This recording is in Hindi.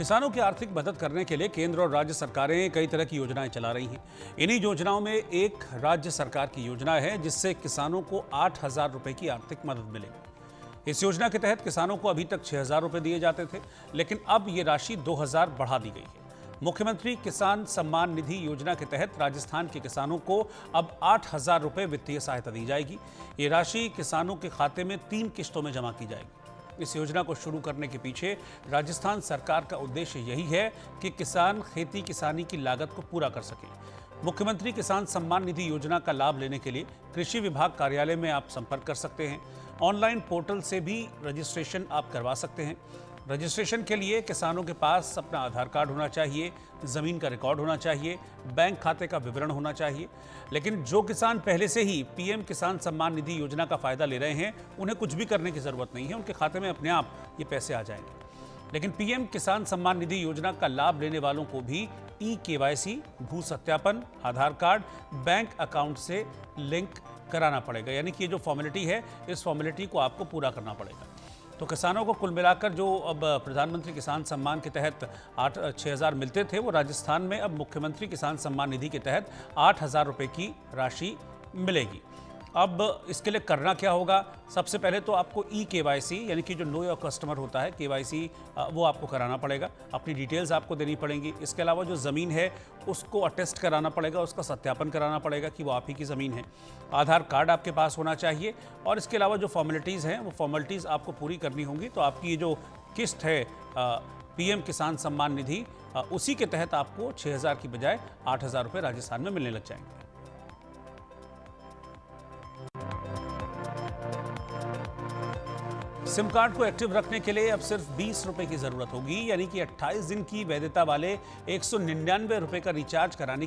किसानों की आर्थिक मदद करने के लिए केंद्र और राज्य सरकारें कई तरह की योजनाएं चला रही हैं। इन्हीं योजनाओं में एक राज्य सरकार की योजना है जिससे किसानों को 8,000 रुपए की आर्थिक मदद मिलेगी। इस योजना के तहत किसानों को अभी तक 6,000 रुपए दिए जाते थे, लेकिन अब ये राशि 2,000 बढ़ा दी गई है। मुख्यमंत्री किसान सम्मान निधि योजना के तहत राजस्थान के किसानों को अब 8,000 रुपए वित्तीय सहायता दी जाएगी। ये राशि किसानों के खाते में 3 किश्तों में जमा की जाएगी। इस योजना को शुरू करने के पीछे राजस्थान सरकार का उद्देश्य यही है कि किसान खेती किसानी की लागत को पूरा कर सके। मुख्यमंत्री किसान सम्मान निधि योजना का लाभ लेने के लिए कृषि विभाग कार्यालय में आप संपर्क कर सकते हैं। ऑनलाइन पोर्टल से भी रजिस्ट्रेशन आप करवा सकते हैं। रजिस्ट्रेशन के लिए किसानों के पास अपना आधार कार्ड होना चाहिए, ज़मीन का रिकॉर्ड होना चाहिए, बैंक खाते का विवरण होना चाहिए। लेकिन जो किसान पहले से ही पीएम किसान सम्मान निधि योजना का फ़ायदा ले रहे हैं, उन्हें कुछ भी करने की ज़रूरत नहीं है, उनके खाते में अपने आप ये पैसे आ जाएंगे। लेकिन पीएम किसान सम्मान निधि योजना का लाभ लेने वालों को भी ई-केवाईसी, भू सत्यापन, आधार कार्ड, बैंक अकाउंट से लिंक कराना पड़ेगा। यानी कि ये जो फॉर्मेलिटी है, इस फॉर्मेलिटी को आपको पूरा करना पड़ेगा। तो किसानों को कुल मिलाकर जो अब प्रधानमंत्री किसान सम्मान के तहत 6,000 मिलते थे, वो राजस्थान में अब मुख्यमंत्री किसान सम्मान निधि के तहत 8,000 रुपये की राशि मिलेगी। अब इसके लिए करना क्या होगा? सबसे पहले तो आपको ई-केवाईसी यानी कि जो नो योर कस्टमर होता है, केवाईसी वो आपको कराना पड़ेगा। अपनी डिटेल्स आपको देनी पड़ेंगी। इसके अलावा जो ज़मीन है उसको अटेस्ट कराना पड़ेगा, उसका सत्यापन कराना पड़ेगा कि वो आप ही की ज़मीन है। आधार कार्ड आपके पास होना चाहिए और इसके अलावा जो फॉर्मेलिटीज़ हैं वो फॉर्मेलिटीज़ आपको पूरी करनी होंगी। तो आपकी ये जो किस्त है पीएम किसान सम्मान निधि, उसी के तहत आपको 6,000 की बजाय 8,000 रुपये राजस्थान में मिलने लग जाएंगे। सिम कार्ड को एक्टिव रखने के लिए अब सिर्फ 20 रुपए की जरूरत होगी। यानी कि 28 दिन की वैधता वाले 199 रुपए का रिचार्ज कराने